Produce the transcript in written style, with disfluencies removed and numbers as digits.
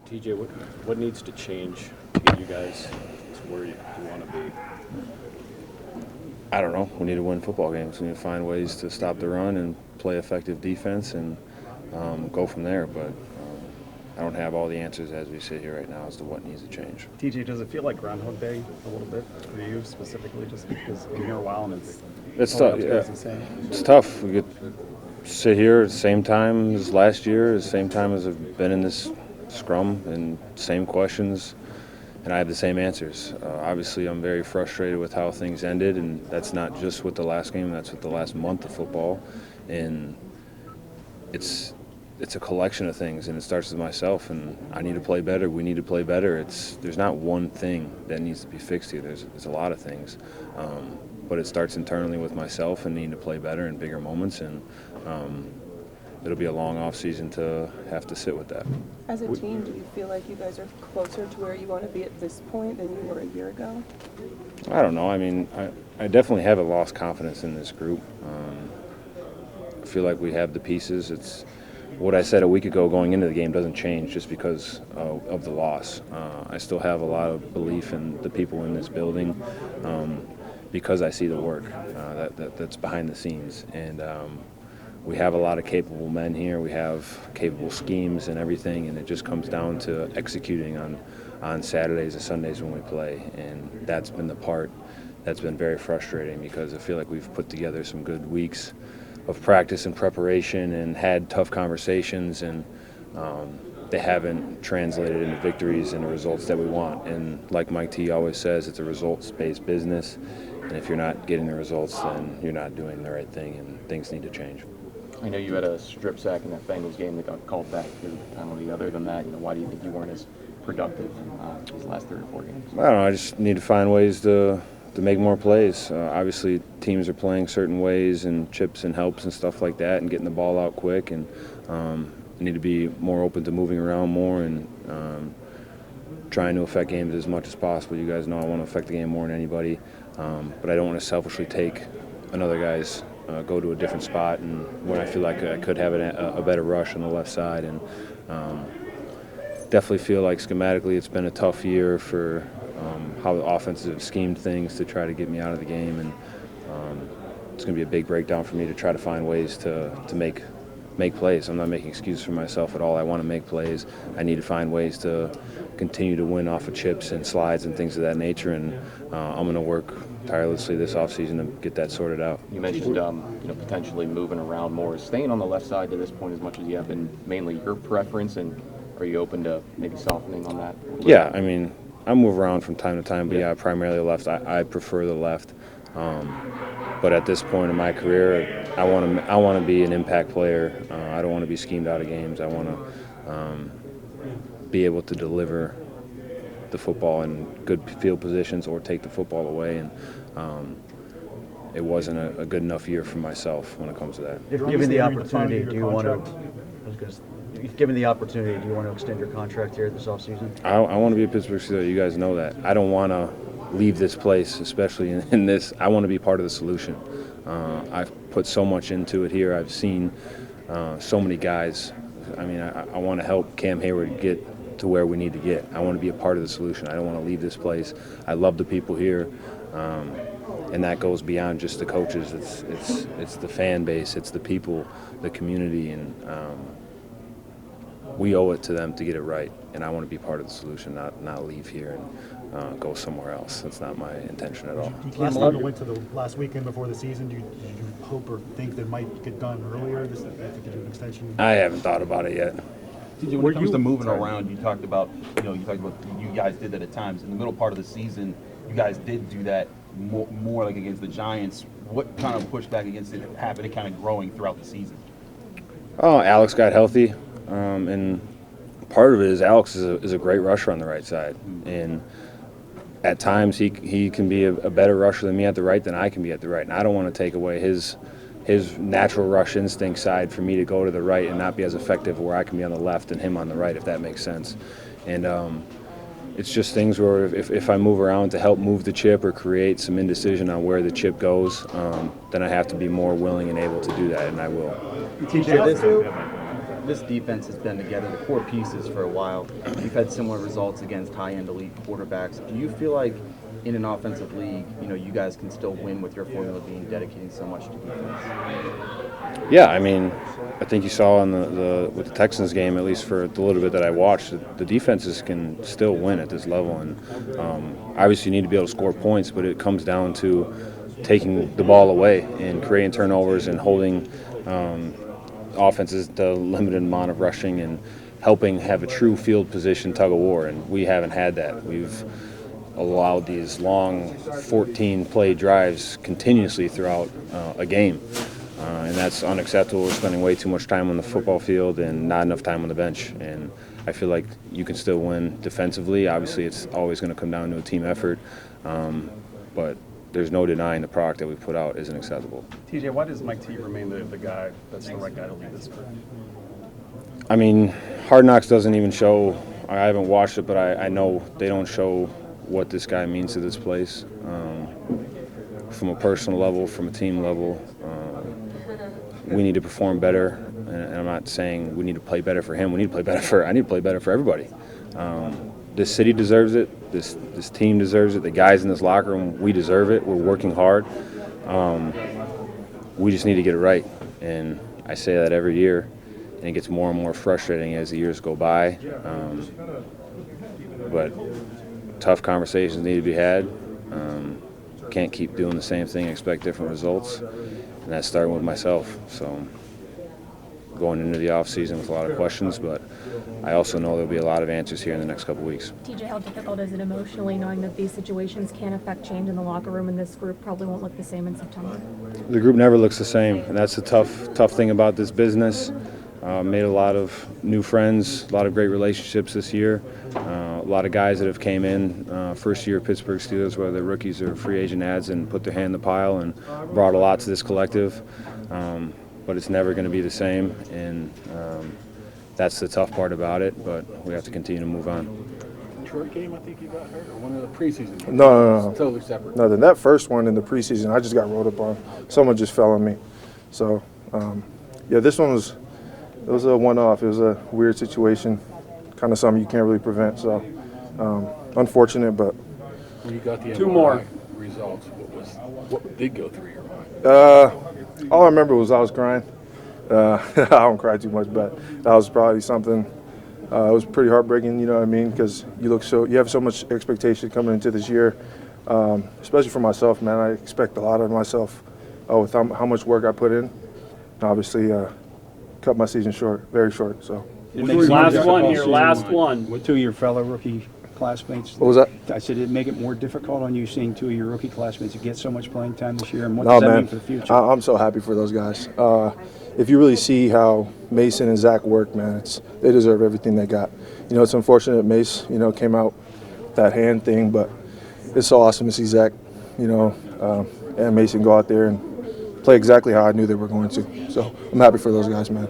TJ, what needs to change to get you guys to where you want to be? I don't know. We need to win football games. We need to find ways to stop the run and play effective defense and go from there. But I don't have all the answers as we sit here right now as to what needs to change. TJ, does it feel like Groundhog Day a little bit for you specifically, just because you've been here a while and It's tough. Yeah. It's tough. We get sit here at the same time as last year, the same time as I've been in this scrum, and same questions, and I have the same answers. Obviously, I'm very frustrated with how things ended, and that's not just with the last game, that's with the last month of football. And it's a collection of things, and it starts with myself, and I need to play better. We need to play better. There's not one thing that needs to be fixed here. There's a lot of things. But it starts internally with myself and needing to play better in bigger moments, and it'll be a long off season to have to sit with that. As a team, do you feel like you guys are closer to where you want to be at this point than you were a year ago? I don't know. I mean, I definitely haven't lost confidence in this group. I feel like we have the pieces. It's what I said a week ago going into the game doesn't change just because of the loss. I still have a lot of belief in the people in this building because I see the work that's behind the scenes. And we have a lot of capable men here. We have capable schemes and everything, and it just comes down to executing on Saturdays and Sundays when we play. And that's been the part that's been very frustrating because I feel like we've put together some good weeks of practice and preparation and had tough conversations, and they haven't translated into victories and the results that we want. And like Mike T always says, it's a results-based business, and if you're not getting the results, then you're not doing the right thing, and things need to change. I know you had a strip sack in that Bengals game that got called back because of the penalty. Other than that, why do you think you weren't as productive these last 3 or 4 games? I don't know. I just need to find ways to make more plays. Obviously, teams are playing certain ways and chips and helps and stuff like that, and getting the ball out quick. And need to be more open to moving around more and trying to affect games as much as possible. You guys know I want to affect the game more than anybody, but I don't want to selfishly take another guy's go to a different spot, and when I feel like I could have a better rush on the left side. And definitely feel like schematically it's been a tough year for how the offenses have schemed things to try to get me out of the game, and it's going to be a big breakdown for me to try to find ways to make plays. I'm not making excuses for myself at all. I want to make plays. I need to find ways to continue to win off of chips and slides and things of that nature, and I'm going to work tirelessly this offseason to get that sorted out. You mentioned potentially moving around more. Is staying on the left side to this point as much as you have been mainly your preference, and are you open to maybe softening on that? Yeah, I mean, I move around from time to time, but yeah, primarily left. I prefer the left. But at this point in my career, I want to be an impact player. I don't want to be schemed out of games. I want to be able to deliver the football in good field positions or take the football away. And it wasn't a good enough year for myself when it comes to that. If given the opportunity, do you want to? If given the opportunity, do you want to extend your contract here this offseason? I want to be a Pittsburgh Steeler. You guys know that. I don't want to leave this place, especially in this. I want to be part of the solution. I've put so much into it here. I've seen so many guys. I mean, I want to help Cam Hayward get to where we need to get. I want to be a part of the solution. I don't want to leave this place. I love the people here, and that goes beyond just the coaches. It's the fan base. It's the people, the community, and we owe it to them to get it right. And I want to be part of the solution, not leave here and go somewhere else. That's not my intention at all. Last time it went to the last weekend before the season, did you hope or think that it might get done earlier? If you could do an extension? I haven't thought about it yet. TJ, when it comes to moving around, you talked about you guys did that at times. In the middle part of the season, you guys did do that more like against the Giants. What kind of pushed back against it happened, kind of growing throughout the season? Oh, Alex got healthy, and part of it is Alex is a great rusher on the right side, and at times he can be a better rusher than me at the right than I can be at the right, and I don't want to take away his natural rush instinct side for me to go to the right and not be as effective where I can be on the left and him on the right, if that makes sense. And it's just things where if I move around to help move the chip or create some indecision on where the chip goes, then I have to be more willing and able to do that, and I will. TJ, this defense has been together, the core pieces, for a while. You've had similar results against high-end elite quarterbacks. Do you feel like in an offensive league, you guys can still win with your formula being dedicating so much to defense? Yeah, I mean, I think you saw in with the Texans game, at least for the little bit that I watched, the defenses can still win at this level. And obviously you need to be able to score points, but it comes down to taking the ball away and creating turnovers and holding offenses to a limited amount of rushing and helping have a true field position tug of war. And we haven't had that. We've allowed these long 14-play drives continuously throughout a game. And that's unacceptable. We're spending way too much time on the football field and not enough time on the bench. And I feel like you can still win defensively. Obviously, it's always going to come down to a team effort. But there's no denying the product that we put out isn't acceptable. TJ, why does Mike T remain the guy that's the right guy to lead this group? I mean, Hard Knocks doesn't even show. I haven't watched it, but I know they don't show what this guy means to this place. From a personal level, from a team level, we need to perform better. And I'm not saying we need to play better for him. We need to play better for. I need to play better for everybody. This city deserves it. This team deserves it. The guys in this locker room, we deserve it. We're working hard. We just need to get it right. And I say that every year, and it gets more and more frustrating as the years go by. But tough conversations need to be had. Can't keep doing the same thing and expect different results. And that's starting with myself. So going into the offseason with a lot of questions, but I also know there'll be a lot of answers here in the next couple of weeks. TJ, how difficult is it emotionally knowing that these situations can affect change in the locker room and this group probably won't look the same in September? The group never looks the same, and that's the tough thing about this business. Made a lot of new friends, a lot of great relationships this year. A lot of guys that have came in first year Pittsburgh Steelers, whether they're rookies or free agent ads, and put their hand in the pile and brought a lot to this collective. But it's never going to be the same, and that's the tough part about it, but we have to continue to move on. Detroit game, I think you got hurt, or one of the preseason games? No. Totally separate. No, that first one in the preseason, I just got rolled up on. Someone just fell on me. So, yeah, this one was a one-off. It was a weird situation, kind of something you can't really prevent. So, unfortunate, but. When you got the Two MRI more results, what did go through your mind? All I remember was I was crying. I don't cry too much, but that was probably something. It was pretty heartbreaking, you know what I mean? Because you have so much expectation coming into this year, especially for myself, man. I expect a lot of myself with how much work I put in. Obviously, cut my season short, very short. So. Last one with two of your fellow rookie classmates. What was that? I said, did it make it more difficult on you seeing two of your rookie classmates get so much playing time this year? And what does that mean for the future? I'm so happy for those guys. If you really see how Mason and Zach work, man, they deserve everything they got. You know, it's unfortunate Mace, came out that hand thing, but it's so awesome to see Zach, and Mason go out there and play exactly how I knew they were going to. So I'm happy for those guys, man.